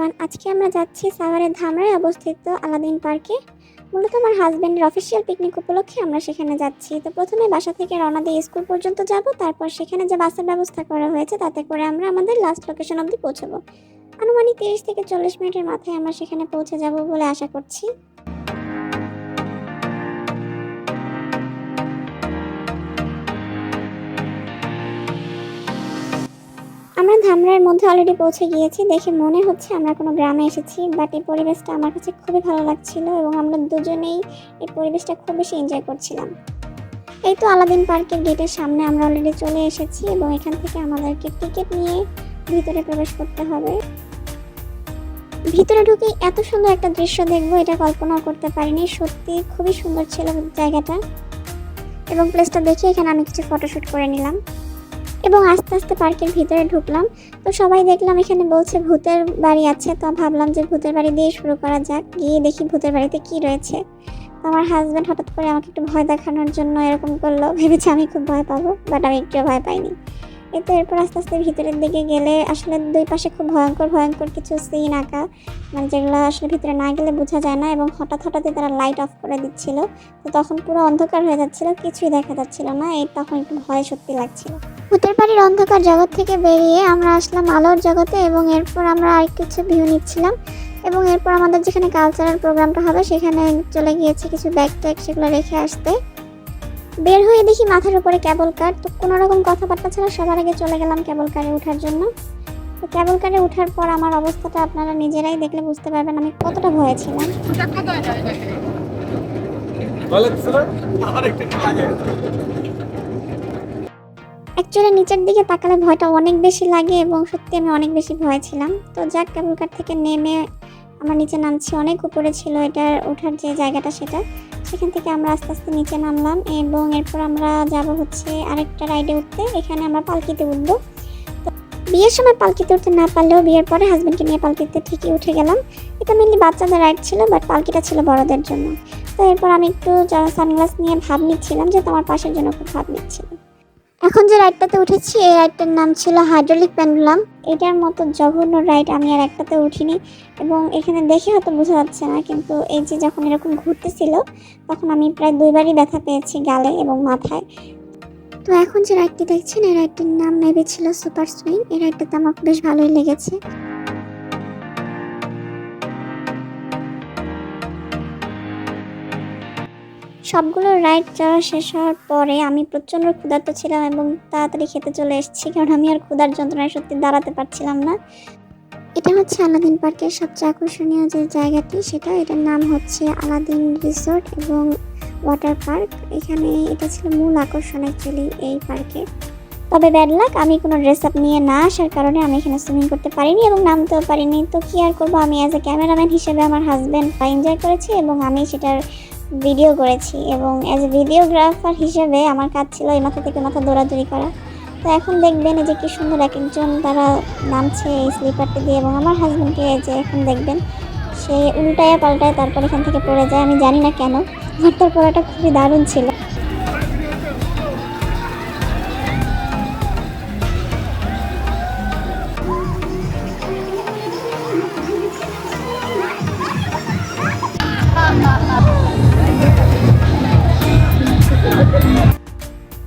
Everyone, আজকে আমরা যাচ্ছি সাভারের ধামরায় অবস্থিত আলাদিন পার্কে। মূলত আমার হাজবেন্ডের অফিসিয়াল পিকনিক উপলক্ষে আমরা সেখানে যাচ্ছি। তো প্রথমে বাসা থেকে রওনা দিয়ে স্কুল পর্যন্ত যাব, তারপর সেখানে যে বাসের ব্যবস্থা করা হয়েছে তাতে করে আমরা আমাদের লাস্ট লোকেশন অবধি পৌঁছাবো। আনুমানিক 30 থেকে 40 মিনিটের মাথায় আমরা সেখানে পৌঁছে যাব বলে আশা করছি। আমরা ধামরাইয়ের মধ্যে অলরেডি পৌঁছে গিয়েছি। দেখে মনে হচ্ছে আমরা কোনো গ্রামে এসেছি, বাট এই পরিবেশটা আমার কাছে খুবই ভালো লাগছিল এবং আমরা দুজনেই এই পরিবেশটা খুব বেশি এনজয় করছিলাম। এই তো আলাদিন পার্কের গেটের সামনে আমরা অলরেডি চলে এসেছি এবং এখান থেকে আমাদেরকে টিকিট নিয়ে ভিতরে প্রবেশ করতে হবে। ভিতরে ঢুকে এত সুন্দর একটা দৃশ্য দেখবো এটা কল্পনাও করতে পারিনি। সত্যি খুবই সুন্দর ছিল জায়গাটা এবং প্লেসটা দেখে এখানে আমি কিছু ফটোশ্যুট করে নিলাম এবং আস্তে আস্তে পার্কের ভিতরে ঢুকলাম। তো সবাই দেখলাম এখানে বলছে ভূতের বাড়ি আছে, তো ভাবলাম যে ভূতের বাড়ি দিয়ে শুরু করা যাক, গিয়ে দেখি ভূতের বাড়িতে কি রয়েছে। তো আমার হাজব্যান্ড হঠাৎ করে আমাকে একটু ভয় দেখানোর জন্য এরকম করলো, ভেবেছে আমি খুব ভয় পাবো, বাট আমি একটু ভয় পাইনি। তো এরপর আস্তে আস্তে ভিতরের দিকে গেলে আসলে দুই পাশে খুব ভয়ঙ্কর ভয়ঙ্কর কিছু সিন আঁকা, মানে যেগুলো আসলে ভিতরে না গেলে বোঝা যায় না এবং হঠাৎই তারা লাইট অফ করে দিচ্ছিল। তো তখন পুরো অন্ধকার হয়ে যাচ্ছিল, কিছুই দেখা যাচ্ছিল না। তখন একটু ভয় সত্যি লাগছিল। ভূতের বাড়ির অন্ধকার জগৎ থেকে বেরিয়ে আমরা আসলাম আলোর জগতে এবং এরপর আমরা আর কিছু ভিউ নিচ্ছিলাম এবং এরপর আমাদের যেখানে কালচারাল প্রোগ্রামটা হবে সেখানে চলে গিয়েছি কিছু ব্যাগ ট্যাগ সেগুলো রেখে আসতে। বের হয়ে দেখি মাথার উপরে কেবল কার, তো কোনো রকম কথাবার্তা ছাড়া সবার আগে চলে গেলাম কেবল কারে ওঠার জন্য। তো কেবল কারে ওঠার পর আমার অবস্থাটা আপনারা নিজেরাই দেখলে বুঝতে পারবেন আমি কতটা ভয়ে ছিলাম। অ্যাকচুয়ালি নিচের দিকে তাকালে ভয়টা অনেক বেশি লাগে এবং সত্যি আমি অনেক বেশি ভয় ছিলাম। তো যাক, কেবল কার থেকে নেমে আমরা নিচে নামছি। অনেক উপরে ছিল এটার ওঠার যে জায়গাটা, সেখান থেকে আমরা আস্তে আস্তে নিচে নামলাম এবং এরপর আমরা যাব হচ্ছে আরেকটা রাইডে উঠতে। এখানে আমরা পালকিতে উঠবো। তো বিয়ের সময় পালকিতে উঠতে না পারলেও বিয়ের পরে হাজব্যান্ডকে নিয়ে পালকিতে ঠিকই উঠে গেলাম। এটা মেনলি বাচ্চাদের রাইড ছিল, বাট পালকিটা ছিল বড়দের জন্য। তো এরপর আমি একটু সানগ্লাস নিয়ে ভাব নিচ্ছিলাম, যে তোমার পাশের জন্য খুব ভাব নিচ্ছিলাম। এখন যে রাইডটাতে উঠেছি এই রাইডটার নাম ছিল হাইড্রোলিক পেন্ডুলাম। এটার মতো জঘন্য রাইড আমি আর একটাতে উঠিনি এবং এখানে দেখে হয়তো বোঝা যাচ্ছে না, কিন্তু এই যে যখন এরকম ঘুরতেছিল তখন আমি প্রায় 2বারই ব্যথা পেয়েছি গালে এবং মাথায়। তো এখন যে রাইডটি দেখছেন এই রাইডটির নাম মেবি ছিল সুপার সুইং। এই রাইডটাতে আমার বেশ ভালোই লেগেছে। সবগুলো রাইড চড়া শেষ হওয়ার পরে আমি প্রচণ্ড ক্ষুধার্ত ছিলাম এবং তাড়াতাড়ি খেতে চলে এসেছি, কারণ আমি আর ক্ষুধার যন্ত্রণায় সত্যি দাঁড়াতে পারছিলাম না। এটা হচ্ছে আলাদিন পার্কের সবচেয়ে আকর্ষণীয় যে জায়গাটি, এটার নাম হচ্ছে আলাদিন রিসোর্ট এবং ওয়াটার পার্ক। এখানে এটা ছিল মূল আকর্ষণ অ্যাকচুয়ালি এই পার্কে। তবে ব্যাড লাক, আমি কোনো ড্রেস আপ নিয়ে না আসার কারণে আমি এখানে সুইমিং করতে পারিনি এবং নামতেও পারিনি। তো কি আর করবো, আমি অ্যাজ এ ক্যামেরাম্যান হিসেবে আমার হাজব্যান্ড এনজয় করেছি এবং আমি সেটার ভিডিও করেছি এবং অ্যাজ এ ভিডিওগ্রাফার হিসেবে আমার কাজ ছিল এই মাথা থেকে মাথা দৌড়াদৌড়ি করা। তো এখন দেখবেন যে কি সুন্দর এক একজন তারা নামছে এই স্লিপারটি দিয়ে এবং আমার হাজব্যান্ডকে যে এখন দেখবেন সে উল্টায় পাল্টায় তারপর এখান থেকে পড়ে যায়। আমি জানি না কেন, বাট তার পড়াটা খুবই দারুণ ছিল।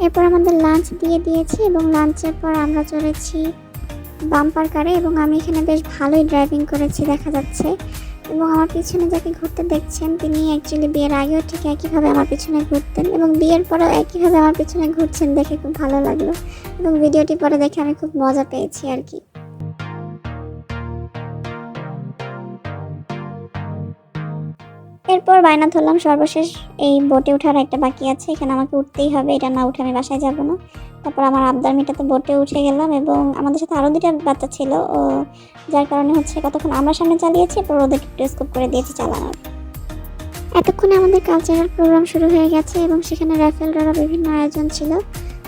এরপর আমাদের লাঞ্চ দিয়ে দিয়েছে এবং লাঞ্চের পর আমরা চলেছি বাম্পার কারে এবং আমি এখানে বেশ ভালোই ড্রাইভিং করেছি দেখা যাচ্ছে। এবং আমার পিছনে যাকে ঘুরতে দেখছেন তিনি অ্যাকচুয়ালি বিয়ের আগেও ঠিক একইভাবে আমার পিছনে ঘুরতেন এবং বিয়ের পরেও একইভাবে আমার পিছনে ঘুরছেন দেখে খুব ভালো লাগলো এবং ভিডিওটি পরে দেখে আমি খুব মজা পেয়েছি আর কি। এরপর বায়না ধরলাম সর্বশেষ এই বোটে ওঠার একটা বাকি আছে, এখানে আমাকে উঠতেই হবে, এটা না উঠে আমি বাসায় যাব না। তারপর আমার আবদার মেটাতে বোটে উঠে গেলাম এবং আমাদের সাথে আরও 2টা বাচ্চা ছিল, ও যার কারণে হচ্ছে কতক্ষণ আমরা সামনে চালিয়েছি, এরপর ওদেরকে একটু স্কোপ করে দিয়েছি চালানোর। এতক্ষণে আমাদের কালচারাল প্রোগ্রাম শুরু হয়ে গেছে এবং সেখানে র্যাফেল ড্রর বিভিন্ন আয়োজন ছিল।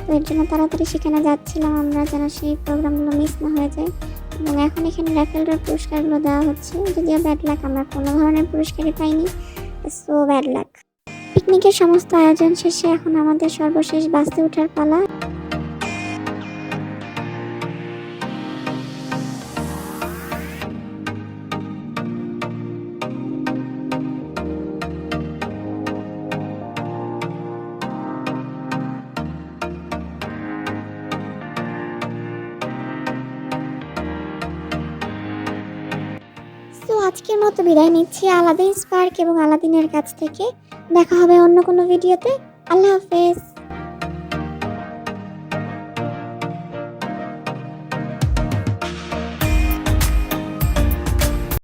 তো এর জন্য তাড়াতাড়ি সেখানে যাচ্ছিলাম আমরা যেন সেই প্রোগ্রামগুলো মিস না হয়ে যায়। এবং এখন এখানে র্যাফেল ড্রর পুরস্কারগুলো দেওয়া হচ্ছে, যদিও ব্যাড লাক আমরা কোনো ধরনের পুরস্কারই পাইনি, সো ব্যাড লাক। পিকনিকের সমস্ত আয়োজন শেষে এখন আমাদের সর্বশেষ বাসে ওঠার পালা। আজকের মতো বিদায় নিচ্ছি আলাদিন পার্ক এবং আলাদিনের কাছ থেকে। দেখা হবে অন্য কোনো ভিডিওতে। আল্লাহ হাফেজ।